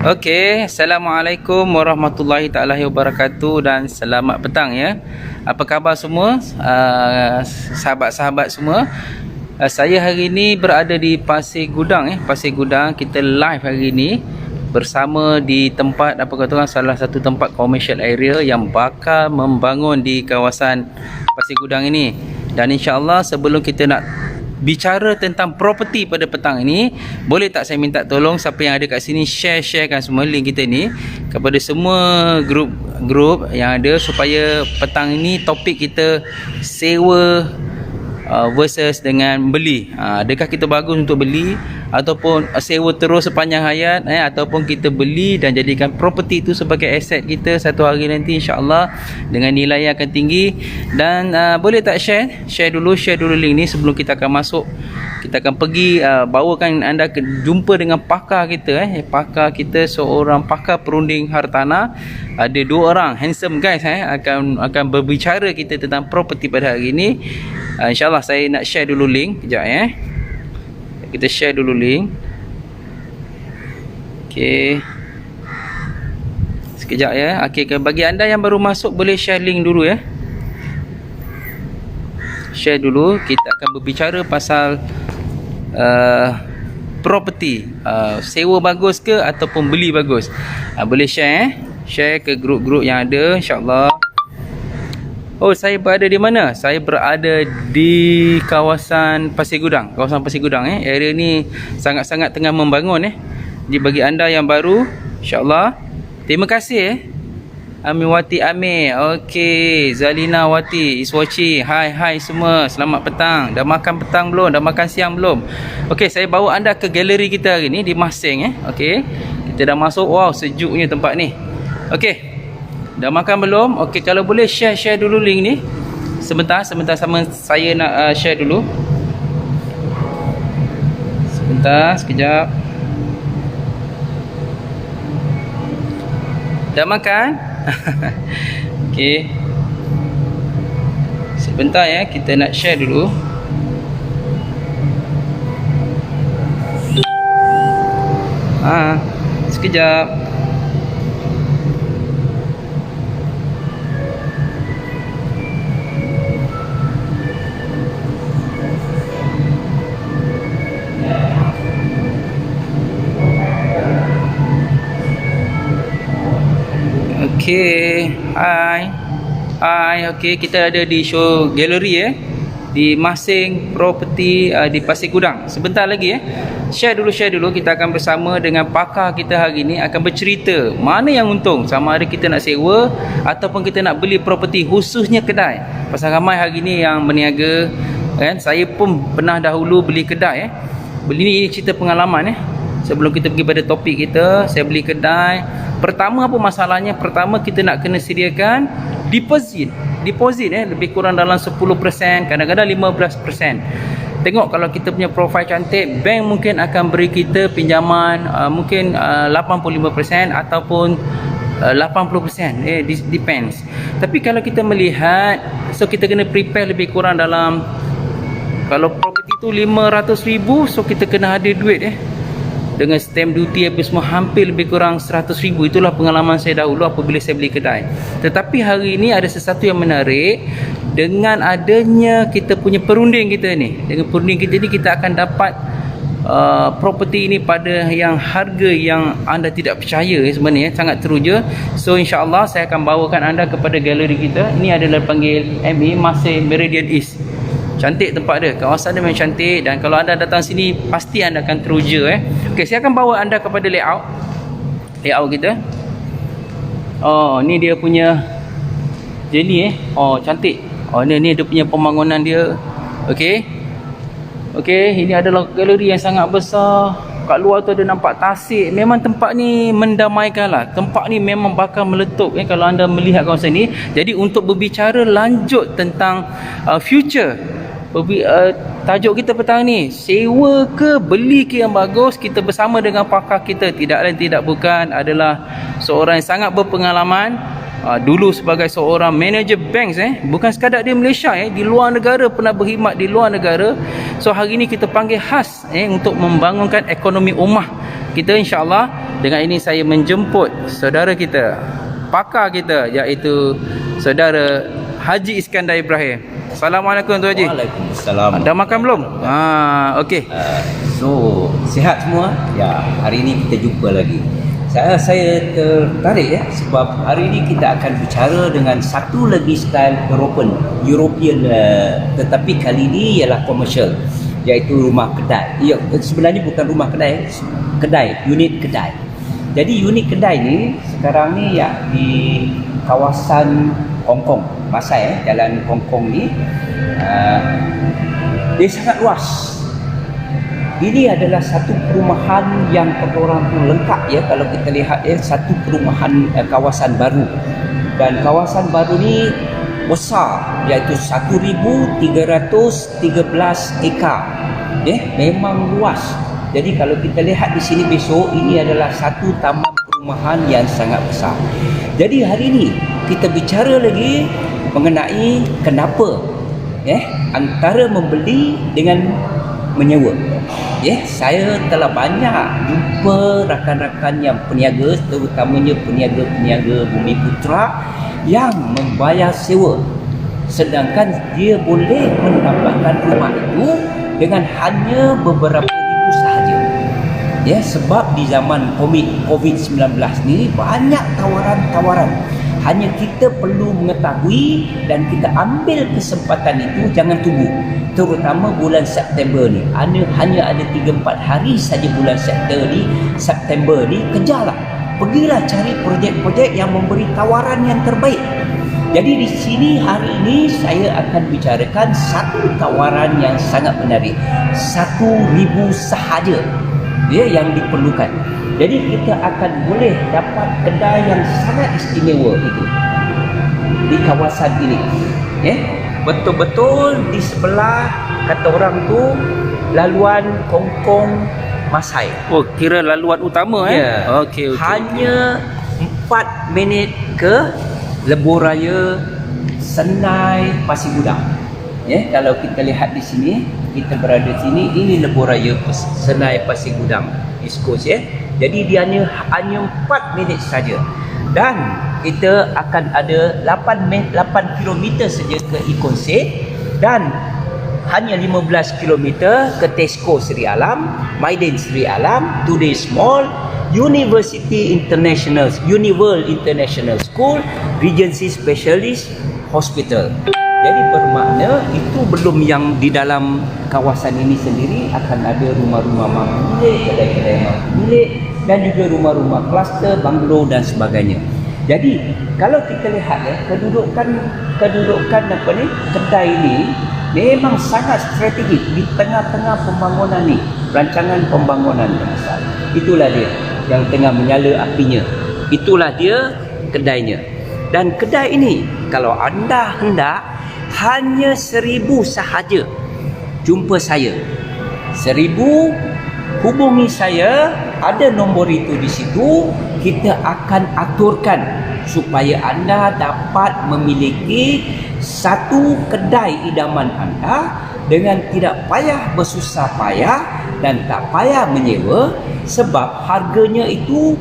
Okey, Assalamualaikum warahmatullahi taala wabarakatuh dan selamat petang ya. Apa khabar semua? Sahabat-sahabat semua. Saya hari ini berada di Pasir Gudang Pasir Gudang. Kita live hari ini bersama di tempat apa kata orang, salah satu tempat commercial area yang bakal membangun di kawasan Pasir Gudang ini. Dan insya-Allah sebelum kita nak bicara tentang properti pada petang ini, boleh tak saya minta tolong siapa yang ada kat sini sharekan semua link kita ni kepada semua grup yang ada, supaya petang ini topik kita sewa versus dengan beli. Adakah kita bagus untuk beli ataupun sewa terus sepanjang hayat, ataupun kita beli dan jadikan properti itu sebagai aset kita satu hari nanti insya-Allah dengan nilai yang akan tinggi. Dan boleh tak share dulu link ni sebelum kita akan masuk. Kita akan pergi bawakan anda jumpa dengan pakar kita pakar kita, seorang pakar perunding hartanah. Ada dua orang handsome guys akan berbicara kita tentang properti pada hari ini. InsyaAllah saya nak share dulu link kejap kita share dulu link. Okey, sekejap Okey, bagi anda yang baru masuk boleh share link dulu share dulu. Kita akan berbicara pasal property, sewa bagus ke ataupun beli bagus. Boleh share ke grup-grup yang ada insya-Allah. Oh, saya berada di mana? Saya berada di kawasan Pasir Gudang. Area ni sangat-sangat tengah membangun Jadi bagi anda yang baru, insya-Allah terima kasih Amiwati Amir. Okey, Zalina Wati is watching. Hai semua. Selamat petang. Dah makan petang belum? Dah makan siang belum? Okey, saya bawa anda ke galeri kita hari ni di Masing Okey. Kita dah masuk. Wow, sejuknya tempat ni. Okey. Dah makan belum? Okey, kalau boleh share dulu link ni. Sebentar sama saya nak share dulu. Sekejap. Dah makan? Okey. Sebentar kita nak share dulu. Sekejap. Okey, hai. Okey, kita ada di show gallery di Masing Property di Pasir Gudang. Sebentar lagi Share dulu. Kita akan bersama dengan pakar kita hari ini akan bercerita mana yang untung, sama ada kita nak sewa ataupun kita nak beli properti, khususnya kedai. Pasal ramai hari ni yang berniaga Saya pun pernah dahulu beli kedai Beli ni cerita pengalaman Sebelum kita pergi pada topik kita, saya beli kedai. Pertama apa masalahnya? Pertama kita nak kena sediakan deposit lebih kurang dalam 10%, kadang-kadang 15%. Tengok kalau kita punya profil cantik, bank mungkin akan beri kita pinjaman mungkin 85% ataupun 80%. Depends. Tapi kalau kita melihat, so kita kena prepare lebih kurang dalam, kalau property tu 500,000, so kita kena ada duit dengan stamp duty apa semua hampir lebih kurang 100,000. Itulah pengalaman saya dahulu apabila saya beli kedai. Tetapi hari ini ada sesuatu yang menarik. Dengan adanya kita punya perunding kita ni, dengan perunding kita ni, kita akan dapat properti ini pada yang harga yang anda tidak percaya sebenarnya, sangat teruja. So insya-Allah saya akan bawakan anda kepada galeri kita. Ini adalah panggil MA Masing Meridian East. Cantik tempat dia, kawasan dia memang cantik. Dan kalau anda datang sini pasti anda akan teruja Okey, saya akan bawa anda kepada layout kita. Ni dia punya jeli cantik. Ni dia punya pembangunan dia. Okey, ini adalah galeri yang sangat besar. Kat luar tu ada nampak tasik. Memang tempat ni mendamaikan lah. Tempat ni memang bakal meletup kalau anda melihat kawasan ni. Jadi untuk berbicara lanjut tentang future, tajuk kita petang ni, sewa ke beli ke yang bagus, kita bersama dengan pakar kita. Tidak lain tidak bukan adalah seorang yang sangat berpengalaman. Dulu sebagai seorang manager banks bukan sekadar dia Malaysia di luar negara, pernah berkhidmat di luar negara. So hari ni kita panggil khas untuk membangunkan ekonomi ummah kita insya-Allah Dengan ini saya menjemput saudara kita, pakar kita, iaitu saudara Haji Iskandar Ibrahim. Assalamualaikum Tuan Haji. Waalaikumsalam. Dah makan belum? Okey. So, sihat semua? Ya, hari ini kita jumpa lagi. Saya tertarik sebab hari ini kita akan bicara dengan satu lagi style European, tetapi kali ini ialah commercial, iaitu rumah kedai. Ya, sebenarnya bukan rumah kedai, unit kedai. Jadi unit kedai ni sekarang ni di kawasan Hong Kong, Masai, jalan Hong Kong ni, dia sangat luas. Ini adalah satu perumahan yang kata orang tu lengkap kalau kita lihat satu perumahan kawasan baru, dan kawasan baru ni besar, iaitu 1,313 ekar. Memang luas. Jadi kalau kita lihat di sini besok, ini adalah satu taman perumahan yang sangat besar. Jadi hari ini kita bicara lagi mengenai kenapa antara membeli dengan menyewa. Saya telah banyak jumpa rakan-rakan yang peniaga, terutamanya peniaga-peniaga Bumi Putra yang membayar sewa, sedangkan dia boleh mendapatkan rumah itu dengan hanya beberapa ribu sahaja. Sebab di zaman COVID-19 ni banyak tawaran-tawaran. Hanya kita perlu mengetahui dan kita ambil kesempatan itu, jangan tunggu. Terutama bulan September ni. Hanya ada 3-4 hari saja bulan September ni, kejarlah. Pergilah cari projek-projek yang memberi tawaran yang terbaik. Jadi di sini hari ini saya akan bicarakan satu tawaran yang sangat menarik. 1,000 sahaja yang diperlukan. Jadi kita akan boleh dapat kedai yang sangat istimewa itu di kawasan ini. Betul-betul di sebelah, kata orang tu, laluan Hong Kong Masai. Oh, kira laluan utama Okey. Hanya 4 minit ke Lebuh Raya Senai Pasir Gudang. Kalau kita lihat di sini, kita berada di sini, ini Lebuh Raya Senai Pasir Gudang, East Coast. Jadi dia hanya 4 minit saja. Dan kita akan ada 8 km saja ke Ikon Set, dan hanya 15 km ke Tesco Seri Alam, Maiden Seri Alam, Today's Mall, Uniworld International School, Regency Specialist Hospital. Jadi bermakna itu belum yang di dalam kawasan ini sendiri akan ada rumah-rumah mampu milik, kedai-kedai mampu milik, dan juga rumah-rumah kluster, banglo dan sebagainya. Jadi kalau kita lihat kedudukan kedai ini memang sangat strategis di tengah-tengah pembangunan ni, rancangan pembangunan yang besar. Itulah dia yang tengah menyala apinya. Itulah dia kedainya. Dan kedai ini kalau anda hendak, hanya 1,000 sahaja jumpa saya. 1,000, hubungi saya, ada nombor itu di situ. Kita akan aturkan supaya anda dapat memiliki satu kedai idaman anda dengan tidak payah bersusah payah dan tak payah menyewa, sebab harganya itu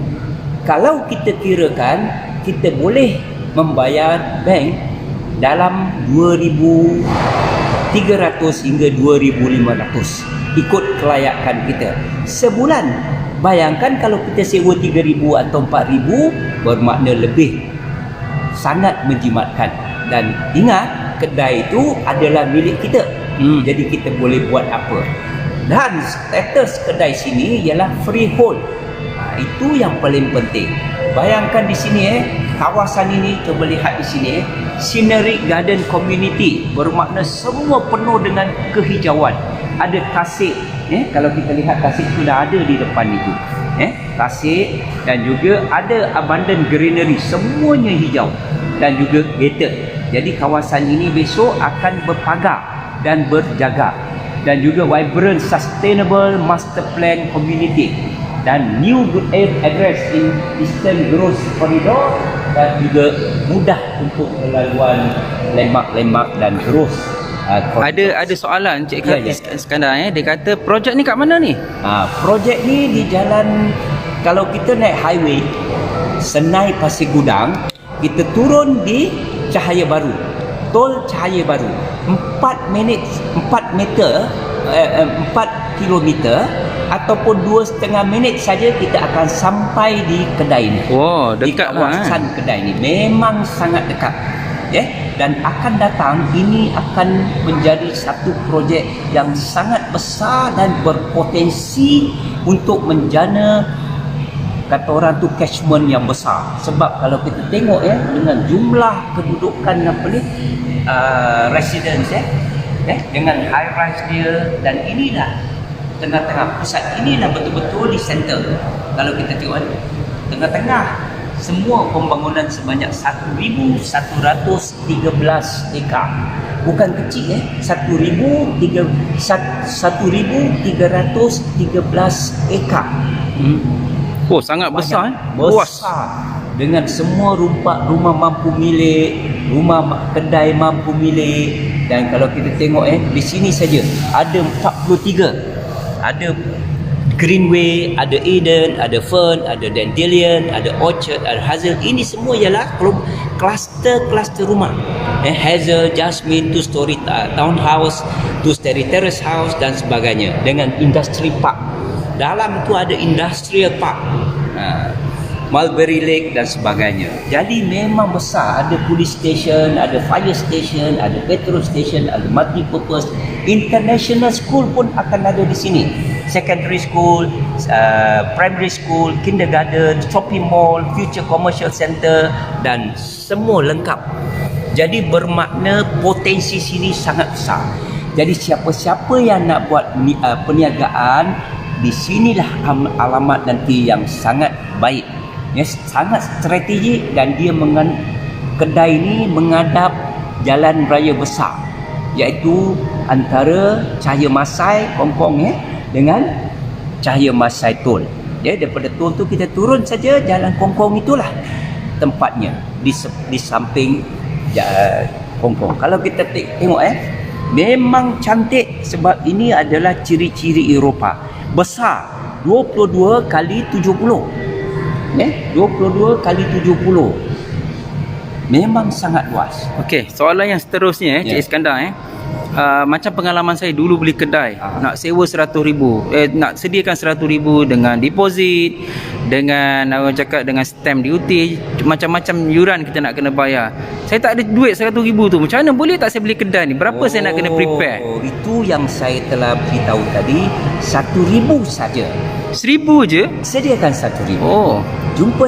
kalau kita kirakan, kita boleh membayar bank dalam 2,300 hingga 2,500 ikut kelayakan kita sebulan. Bayangkan kalau kita sewa 3,000 atau 4,000, bermakna lebih sangat menjimatkan. Dan ingat, kedai itu adalah milik kita. Jadi kita boleh buat apa. Dan status kedai sini ialah freehold. Itu yang paling penting. Bayangkan di sini kawasan ini, coba lihat di sini Scenic Garden Community, bermakna semua penuh dengan kehijauan. Ada tasik, kalau kita lihat tasik sudah ada di depan itu, tasik, dan juga ada abundant greenery, semuanya hijau dan juga gated. Jadi kawasan ini besok akan berpagar dan berjaga, dan juga vibrant sustainable master plan community, dan new good air address in Eastern Growth Corridor, dan juga mudah untuk kelaluan lemak-lemak dan growth. Ada soalan Cik Iskandar, dia kata projek ni kat mana ni? Projek ni di Jalan Kalau kita naik highway Senai Pasir Gudang, kita turun di Cahaya Baru, tol Cahaya Baru, 4 meter 4 kilometer ataupun 2,5 minit saja kita akan sampai di kedai ini. Oh, Di dekat lah. kawasan kedai ini memang sangat dekat. Dan akan datang ini akan menjadi satu projek yang sangat besar dan berpotensi untuk menjana kata orang tu catchment yang besar. Sebab kalau kita tengok dengan jumlah kedudukan residents dengan high rise dia, dan inilah tengah-tengah pusat, inilah betul-betul di center. Kalau kita tengok tengah-tengah semua pembangunan sebanyak 1,113 ekar. Bukan kecil 1,313 ekar. Oh, sangat besar. Besar. Dengan semua rumah mampu milik, rumah kedai mampu milik. Dan kalau kita tengok di sini saja ada 43. Ada Greenway, ada Eden, ada Fern, ada Dandelion, ada Orchard, ada Hazel. Ini semua ialah kluster rumah. Hazel, Jasmine, two-story townhouse, two-story terrace house dan sebagainya. Dengan industry park. Dalam itu ada industrial park. Mulberry Lake dan sebagainya. Jadi memang besar. Ada police station, ada fire station, ada petrol station, ada multi-purpose. International school pun akan ada di sini. Secondary school, primary school, kindergarten, shopping mall, future commercial center dan semua lengkap. Jadi bermakna potensi sini sangat besar. Jadi siapa-siapa yang nak buat perniagaan, di sinilah alamat nanti yang sangat baik. Sangat strategik, dan dia kedai ini menghadap jalan raya besar, iaitu antara Cahaya Masai Kongkong dengan Cahaya Masai Tol. Daripada tol tu kita turun saja jalan Kongkong, itulah tempatnya di samping Kongkong. Kalau kita tengok memang cantik, sebab ini adalah ciri-ciri Eropah. Besar 22 kali 70. 22 kali 70. Memang sangat luas. Okey, soalan yang seterusnya Cik Iskandar macam pengalaman saya dulu beli kedai, nak sewa 100,000, nak sediakan 100,000 dengan deposit, dengan orang cakap dengan stamp duty, macam-macam yuran kita nak kena bayar. Saya tak ada duit 100,000 tu. Macam mana boleh tak saya beli kedai ni? Berapa saya nak kena prepare? Itu yang saya telah beritahu tadi, 1,000 saja. 1,000 je? Sediakan 1,000. Oh. Jumpa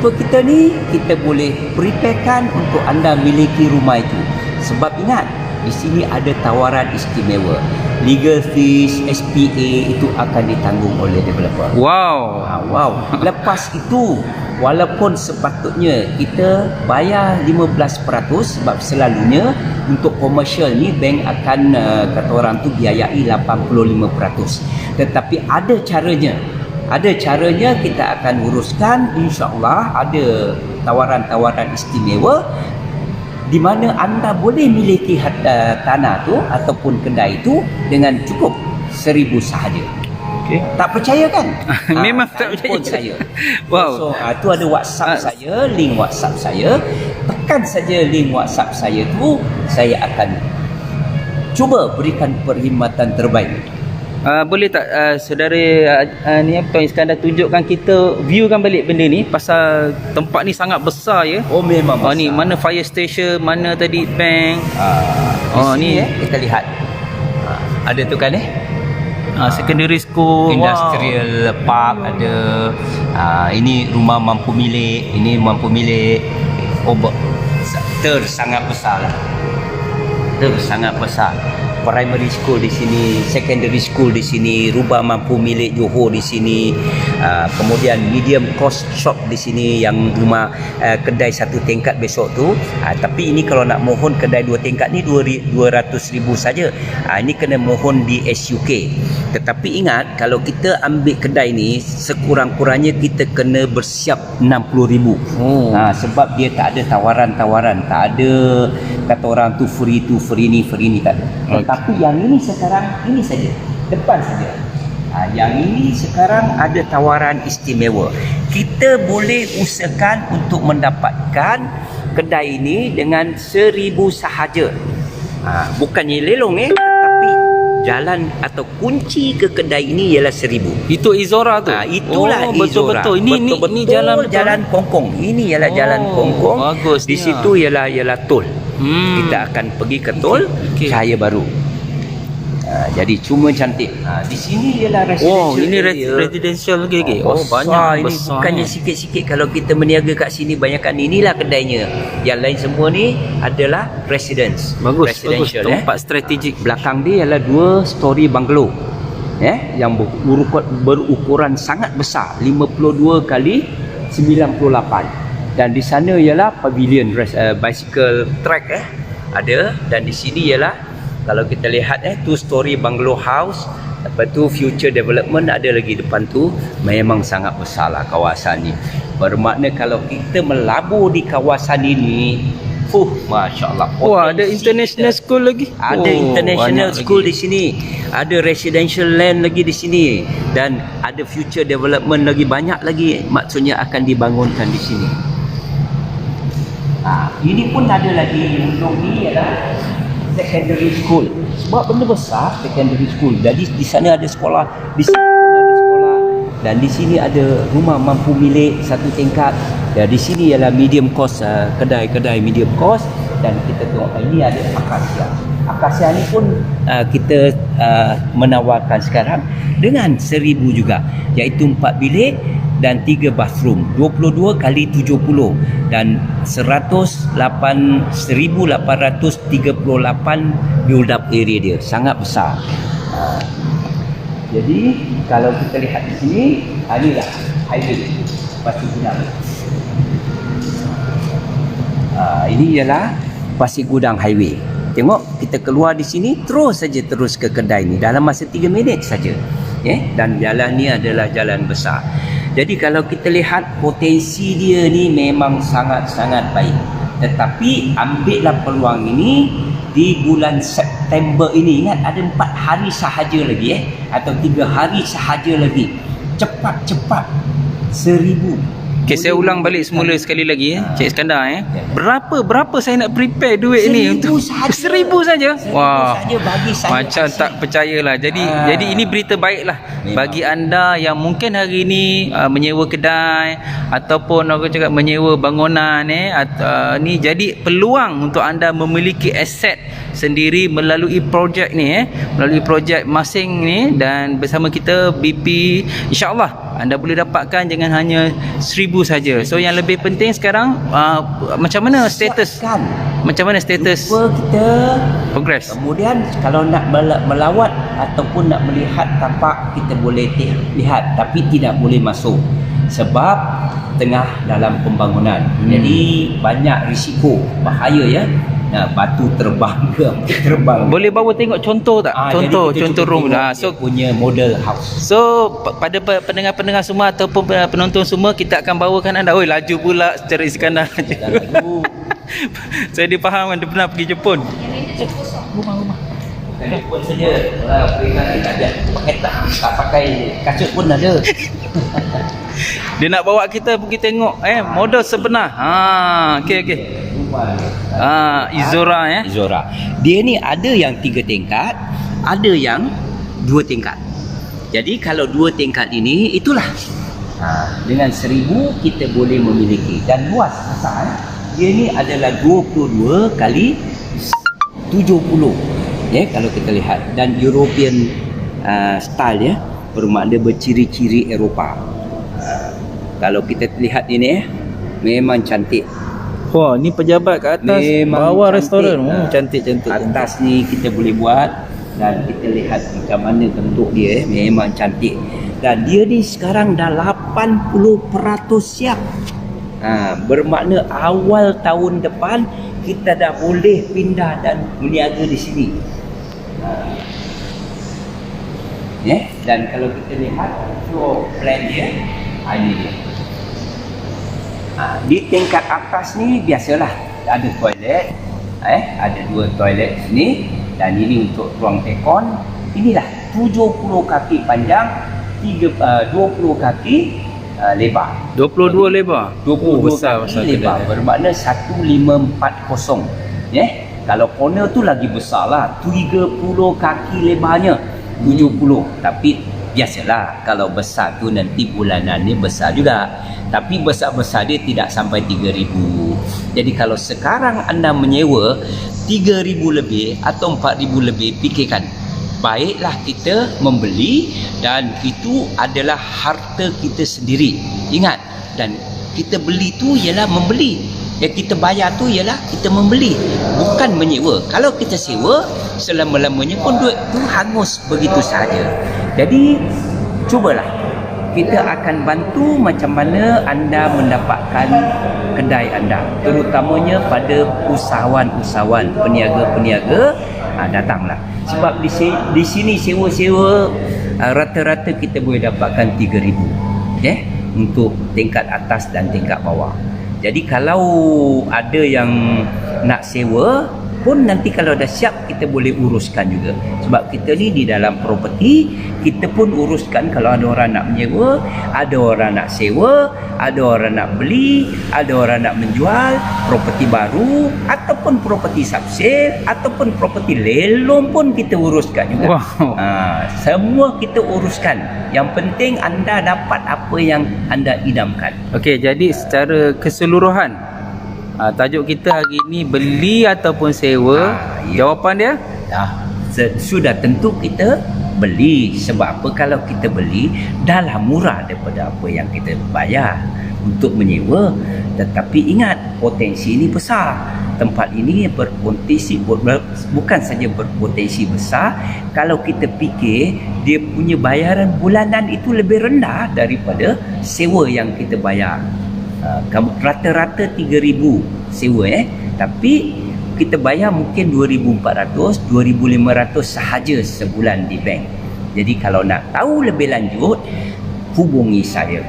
kita ni, kita boleh preparekan untuk anda miliki rumah itu. Sebab ingat, di sini ada tawaran istimewa. Legal fees, SPA itu akan ditanggung oleh developer. Wow. Wow. Lepas itu, walaupun sepatutnya kita bayar 15%, sebab selalunya untuk komersial ni bank akan kata orang tu biayai 85%. Tetapi ada caranya. Kita akan uruskan, insya-Allah ada tawaran-tawaran istimewa di mana anda boleh miliki tanah tu ataupun kedai itu dengan cukup 1,000 sahaja. Okey. Tak percaya kan? Memang tak percaya. Saya. Wow. So tu ada WhatsApp saya, link WhatsApp saya. Tekan saja link WhatsApp saya tu, saya akan cuba berikan perkhidmatan terbaik. Boleh tak saudara ni Tuan Iskandar tunjukkan kita, viewkan balik benda ni, pasal tempat ni sangat besar ya. Oh memang besar. Ni mana fire station, mana tadi bank. Ni kita lihat. Ada tu kan secondary school, industrial park ada. Ini rumah mampu milik, ini mampu milik. Sangat besar lah. Sangat besar. Primary school di sini, secondary school di sini, rumah mampu milik Johor di sini, kemudian medium cost shop di sini yang rumah kedai satu tingkat besok tu. Tapi ini kalau nak mohon kedai dua tingkat ni 200,000 saja. Ini kena mohon di SUK. Tetapi ingat, kalau kita ambil kedai ni sekurang-kurangnya kita kena bersiap 60,000. Sebab dia tak ada tawaran-tawaran, tak ada kata orang tu free ni tak ada. Tapi yang ini sekarang, ini saja, depan saja. Yang ini sekarang ada tawaran istimewa. Kita boleh usahakan untuk mendapatkan kedai ini dengan 1,000 sahaja. Bukannya lelong tetapi jalan atau kunci ke kedai ini ialah 1,000. Itu Izora tu. Itulah Izora. Betul-betul. Ini jalan betul. Jalan Kongkong. Ini ialah jalan Kongkong. Bagus. Di situ ialah tol. Kita akan pergi ke tol Cahaya Baru. Jadi cuma cantik. Di sini ialah residential. Ini area. residential lagi. Banyak besar. ini bukannya sikit-sikit. Kalau kita berniaga kat sini, banyakkan inilah kedainya. Yang lain semua ni adalah residence. Bagus. Residential. Tempat strategik. Belakang dia ialah 2 story bungalow. Yang berukuran sangat besar, 52 kali 98. Dan di sana ialah pavilion bicycle track ada, dan di sini ialah kalau kita lihat 2 story bungalow house. Lepas tu future development ada lagi depan tu. Memang sangat besar lah kawasan ni. Bermakna kalau kita melabur di kawasan ini, Masya Allah. Ada international school lagi. Ada international school di sini. Ada residential land lagi di sini. Dan ada future development lagi banyak lagi. Maksudnya akan dibangunkan di sini. Ini pun ada lagi. Untuk ni ialah secondary school. Sebab benda besar secondary school. Jadi di sana ada sekolah, di sini pun ada sekolah, dan di sini ada rumah mampu milik 1 tingkat. Dan di sini ialah medium cost, kedai-kedai medium cost. Dan kita tengok ini ada akasia. Akasia ni pun kita menawarkan sekarang dengan 1,000 juga, iaitu 4 bilik dan 3 bathroom, 22 kali 70 dan 1,838 build up area dia. Sangat besar. Jadi kalau kita lihat di sini, inilah highway Pasir Gudang. Ini ialah Pasir Gudang highway. Tengok, kita keluar di sini terus ke kedai ni dalam masa 3 minit saja. Dan jalan ni adalah jalan besar. Jadi kalau kita lihat potensi dia ni memang sangat-sangat baik. Tetapi ambillah peluang ini di bulan September ini. Ingat, ada 4 hari sahaja lagi atau 3 hari sahaja lagi. Cepat-cepat 1,000. Okay, saya ulang balik semula sekali lagi Cik Iskandar Berapa saya nak prepare duit ni untuk 1,000 saja. Wah. Bagi saya macam asyik. Tak percayalah. Jadi ini berita baiklah bagi anda yang mungkin hari ini menyewa kedai ataupun orang cakap menyewa bangunan ni, jadi peluang untuk anda memiliki aset sendiri melalui projek ni melalui projek masing ni, dan bersama kita BP, insya-Allah anda boleh dapatkan dengan hanya 1,000 saja. So yang lebih penting sekarang macam mana status? Macam mana status? Cuba kita progress. Kemudian kalau nak melawat ataupun nak melihat tapak, kita boleh lihat tapi tidak boleh masuk sebab tengah dalam pembangunan. Jadi banyak risiko, bahaya batu terbang ke terbang. Boleh bawa tengok contoh tak? Contoh room so punya model house. So pada pendengar-pendengar semua ataupun penonton semua, kita akan bawakan anda. Oi, laju pula secara Iskandar. Saya dipaham dia pernah pergi Jepun. Rumah. Telefon saja. Tak ada paketan, tak pakai kasut pun ada. Dia nak bawa kita pergi tengok model sebenar. Okey. Izora Izora. Dia ni ada yang 3 tingkat, ada yang 2 tingkat. Jadi kalau 2 tingkat ini, itulah dengan 1,000 kita boleh memiliki. Dan luas besar. Dia ni adalah 22 kali 70. Kalau kita lihat, dan European style bermakna berciri-ciri Eropah. Kalau kita lihat ini memang cantik. Wah, ni pejabat kat atas, memang bawah cantik. restoran. Cantik. Atas ni kita boleh buat, dan kita lihat macam mana bentuk dia. Memang cantik. Dan dia ni sekarang dah 80% siap. Bermakna awal tahun depan kita dah boleh pindah dan berniaga di sini. Dan kalau kita lihat floor plan dia, ini dia. Di tingkat atas ni biasalah ada toilet, ada 2 toilet sini, dan ini untuk ruang tekon. Inilah 70 kaki panjang, 20 kaki lebar. 22 lebar. 22 besar kaki lebar, bermakna 1540. Kalau corner tu lagi besar lah, 30 kaki lebarnya, 70. Tapi biasalah kalau besar tu nanti bulanan ni besar juga. Tapi besar-besar dia tidak sampai 3,000. Jadi kalau sekarang anda menyewa 3,000 lebih atau 4,000 lebih, fikirkan, baiklah kita membeli dan itu adalah harta kita sendiri. Ingat, dan kita beli tu ialah membeli. Yang kita bayar tu ialah kita membeli, bukan menyewa. Kalau kita sewa, selama-lamanya pun duit tu hangus begitu sahaja. Jadi cubalah, kita akan bantu macam mana anda mendapatkan kedai anda, terutamanya pada usahawan-usahawan, peniaga-peniaga. Datanglah, sebab di sini sewa-sewa rata-rata kita boleh dapatkan 3,000 untuk tingkat atas dan tingkat bawah. Jadi kalau ada yang nak sewa pun, nanti kalau dah siap kita boleh uruskan juga. Sebab kita ni di dalam properti, kita pun uruskan kalau ada orang nak menyewa, ada orang nak sewa, ada orang nak beli, ada orang nak menjual properti baru ataupun properti subsale ataupun properti lelong pun kita uruskan juga. Wow. Semua kita uruskan. Yang penting anda dapat apa yang anda idamkan. Okey, jadi secara keseluruhan, tajuk kita hari ni beli ataupun sewa. Ya. Jawapan dia? Sudah tentu kita beli. Sebab apa? Kalau kita beli, dahlah murah daripada apa yang kita bayar untuk menyewa. Tetapi ingat, potensi ini besar. Tempat ini berpotensi, bukan saja berpotensi besar, kalau kita fikir dia punya bayaran bulanan itu lebih rendah daripada sewa yang kita bayar. Rata-rata 3,000 sewa, tapi kita bayar mungkin 2,400, 2,500 sahaja sebulan di bank. Jadi kalau nak tahu lebih lanjut, hubungi saya.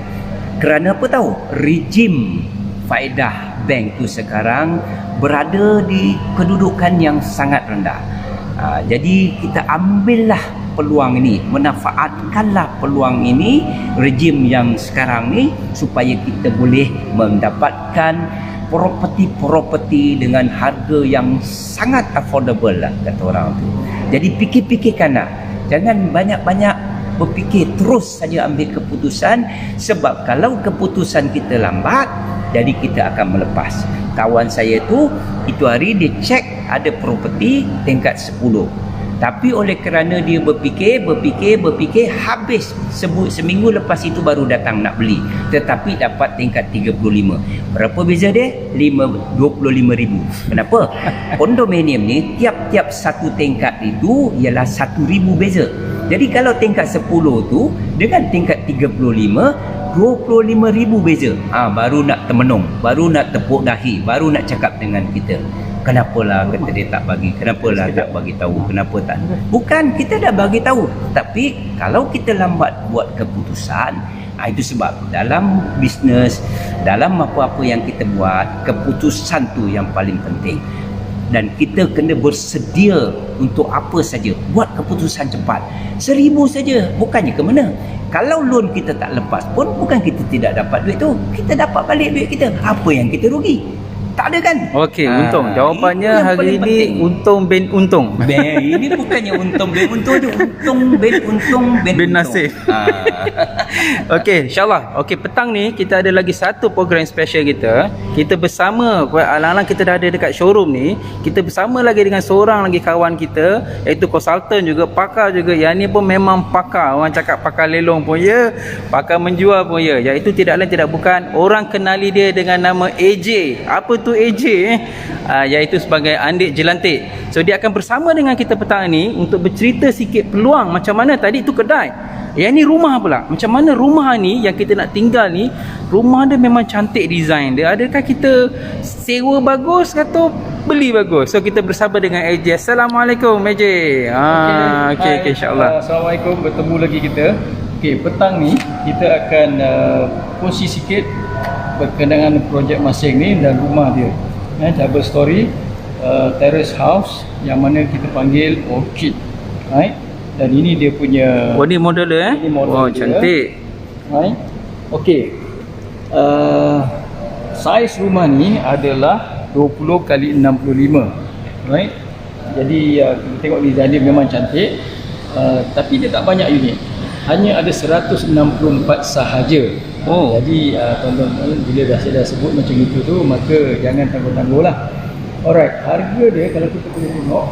Kerana apa tahu? Rejim faedah bank tu sekarang berada di kedudukan yang sangat rendah. Jadi kita ambillah peluang ini, manfaatkanlah peluang ini, rejim yang sekarang ni, supaya kita boleh mendapatkan properti dengan harga yang sangat affordable lah, kata orang tu. Jadi fikir-fikirkanlah, jangan banyak-banyak berfikir, terus saja ambil keputusan. Sebab kalau keputusan kita lambat, jadi kita akan melepas. Kawan saya tu, itu hari dia cek ada properti tingkat 10. Tapi oleh kerana dia berfikir, habis seminggu lepas itu baru datang nak beli. Tetapi dapat tingkat 35. Berapa beza dia? 25,000. Kenapa? Kondominium ni tiap-tiap satu tingkat itu ialah 1,000 beza. Jadi kalau tingkat 10 tu dengan tingkat 35, 25,000 beza. Baru nak termenung, baru nak tepuk dahi, baru nak cakap dengan kita. Kenapalah kata dia tak bagi? Kenapalah tak bagi tahu? Kenapa tak? Bukan, kita dah bagi tahu. Tapi kalau kita lambat buat keputusan, itu sebab dalam bisnes, dalam apa-apa yang kita buat, keputusan tu yang paling penting. Dan kita kena bersedia untuk apa saja. Buat keputusan cepat. 1,000 saja, bukannya ke mana? Kalau loan kita tak lepas pun, bukan kita tidak dapat duit tu, kita dapat balik duit kita. Apa yang kita rugi? Tak ada kan? Okey, untung. Jawapannya hari ini untung ben untung. Ini bukannya untung ben untung, dia untung ben untung ben nasib. Okey, insyaAllah. Okey, petang ni kita ada lagi satu program special kita. Kita bersama, alang-alang kita dah ada dekat showroom ni, kita bersama lagi dengan seorang lagi kawan kita, iaitu konsultan juga, pakar juga. Yang ni pun memang pakar. Orang cakap pakar lelong pun ya, pakar menjual pun ya. Iaitu tidak lain tidak bukan, orang kenali dia dengan nama AJ. Apa tu AJ? Iaitu sebagai Andik Jelantik. So dia akan bersama dengan kita petang ni untuk bercerita sikit peluang macam mana tadi tu kedai. Yang ni rumah pula. Macam mana rumah ni yang kita nak tinggal ni, rumah dia memang cantik design dia. Adakah kita sewa bagus atau beli bagus? So kita bersama dengan AJ. Assalamualaikum AJ. Okey, insya-Allah. Assalamualaikum, bertemu lagi kita. Okey, petang ni kita akan kongsi sikit berkenaan projek masing ni dan rumah dia. Double story terrace house yang mana kita panggil Orchid. Right? Dan ini dia punya Oh, ni model Ini model Wow, dia. cantik. right? Okey. Saiz rumah ni adalah 20 kali 65. Right? Jadi kita tengok design dia memang cantik. Tapi dia tak banyak unit. Hanya ada 164 sahaja. Oh. Jadi tuan-tuan bila saya dah sebut macam itu tu, maka jangan tangguh-tangguh lah. Alright, harga dia kalau kita boleh tengok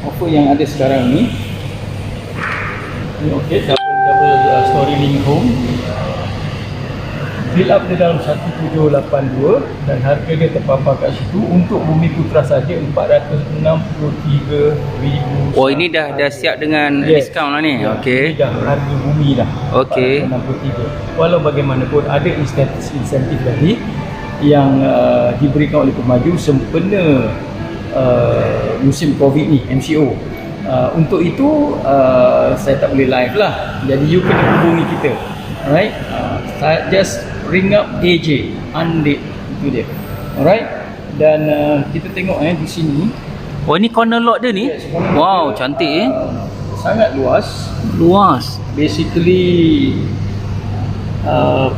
offer yang ada sekarang ni. Ini okey, double story living home. Build up dia dalam 1782 dan harga dia terpampang kat situ untuk Bumi Putra saja 463,000. Oh, ini dah siap dengan diskaun lah ni. Ya, Okey. ini dah harga bumi dah. Okey. 463. Walau bagaimanapun ada insentif lagi yang diberikan oleh pemaju sempena musim Covid ni, MCO. Untuk itu saya tak boleh live lah. Jadi you kena hubungi kita. Alright. Just ring up AJ Andi, itu dia. Alright. Dan kita tengok di sini Oh, ni corner lot dia ni. Yes, corner Wow, dia, cantik sangat luas. Luas. Basically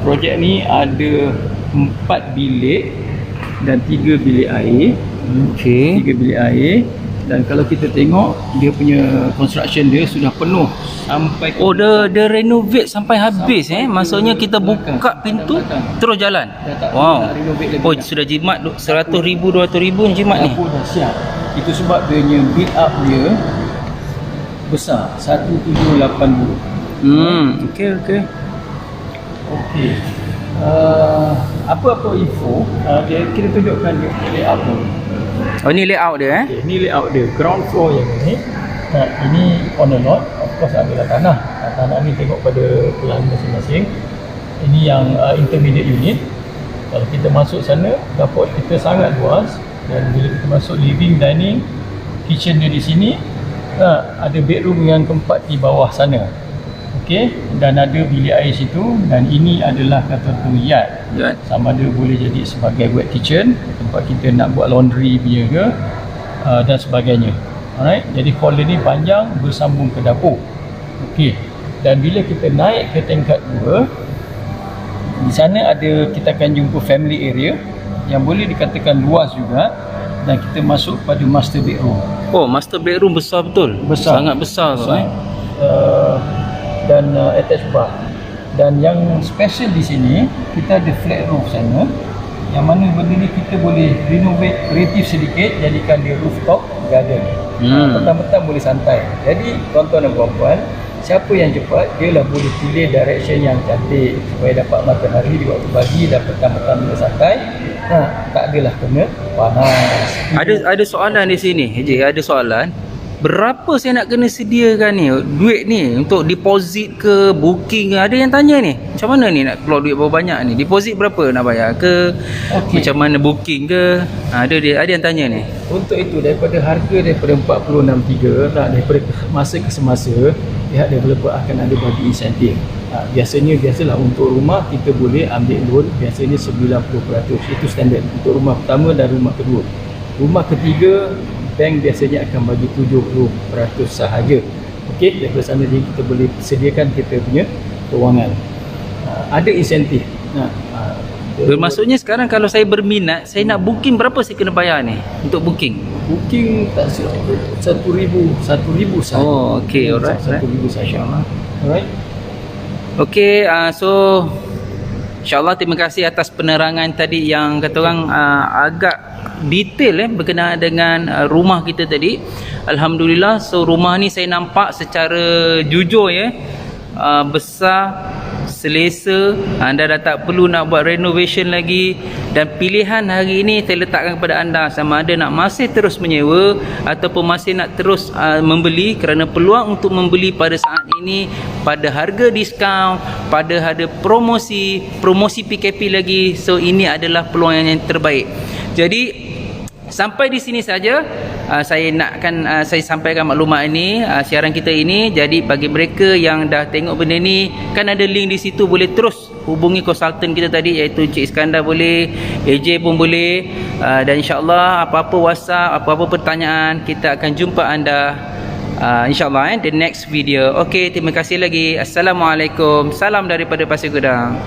projek ni ada 4 bilik dan 3 bilik air. Okey. 3 bilik air. Dan kalau kita tengok dia punya construction dia sudah penuh sampai ke Oh, dia renovate sampai habis Maksudnya kita belakang. buka pintu Belakang. terus jalan. Dah tak Wow. nak renovate lagi Oh, dah. sudah jimat 100,000 200,000 jimat ni. Dapur dah siap. Itu sebab dia punya build up dia besar 1782. Okey. Okey. Apa-apa info kita tunjukkan dia punya layout tu. Oh, ni layout dia Okay, ni layout dia. Ground floor yang ni. Ini on the lot. Of course adalah tanah. Tanah ni tengok pada pelan masing-masing. Ini yang intermediate unit. Kalau kita masuk sana, dapur kita sangat luas. Dan bila kita masuk living, dining, kitchen dia di sini. Ada bedroom yang keempat di bawah sana. Okey, dan ada bilik air situ. Dan ini adalah kata tu yard. Sama ada boleh jadi sebagai wet kitchen, tempat kita nak buat laundry punya ke, dan sebagainya. Alright, jadi hall ni panjang bersambung ke dapur. Okey, dan bila kita naik ke tingkat 2, di sana ada, kita akan jumpa family area yang boleh dikatakan luas juga, dan kita masuk pada master bedroom. Oh, master bedroom besar betul. Besar. Sangat besar tu Dan attached bar. Dan yang special di sini, kita ada flat roof sana, yang mana benda ni kita boleh renovate kreatif sedikit, jadikan dia rooftop garden. Petang-petang boleh santai. Jadi tuan-tuan dan puan-puan, siapa yang cepat, dia lah boleh pilih direction yang cantik supaya dapat matahari di waktu pagi dan petang-petang boleh santai. Tak adalah kena panas. Ada soalan di sini. Ada soalan. Berapa saya nak kena sediakan ni duit ni untuk deposit ke booking ke? Ada yang tanya ni. Macam mana ni nak keluar duit berapa banyak ni? Deposit berapa nak bayar ke? Okey. Macam mana booking ke? Ada yang tanya ni. Untuk itu daripada harga daripada 46.3 daripada masa ke semasa, pihak developer akan ada bagi insentif. Biasalah untuk rumah kita boleh ambil loan biasanya 90%. Itu standard untuk rumah pertama dan rumah kedua. Rumah ketiga bank biasanya akan bagi 70% sahaja. Okey, daripada sana jadi kita boleh sediakan kita punya kewangan. Ada insentif. Bermaksudnya sekarang kalau saya berminat, saya nak booking, berapa saya kena bayar ni untuk booking? Booking tak silap 1,000 sahaja. Oh, okey, alright. 1,000 sahaja. Alright. Okey, so InsyaAllah terima kasih atas penerangan tadi yang kata orang agak detail berkenaan dengan rumah kita tadi. Alhamdulillah, so rumah ni saya nampak secara jujur besar, selesa. Anda dah tak perlu nak buat renovation lagi, dan pilihan hari ini saya letakkan kepada anda sama ada nak masih terus menyewa ataupun masih nak terus membeli, kerana peluang untuk membeli pada saat ini pada harga diskaun, pada harga promosi PKP lagi. So ini adalah peluang yang terbaik. Jadi sampai di sini saja saya sampaikan maklumat ini, siaran kita ini. Jadi bagi mereka yang dah tengok benda ni, kan ada link di situ, boleh terus hubungi konsultan kita tadi iaitu Cik Iskandar, boleh AJ pun boleh, dan insyaAllah apa-apa WhatsApp, apa-apa pertanyaan, kita akan jumpa anda InsyaAllah the next video. Okey, terima kasih lagi. Assalamualaikum. Salam daripada Pasir Gudang.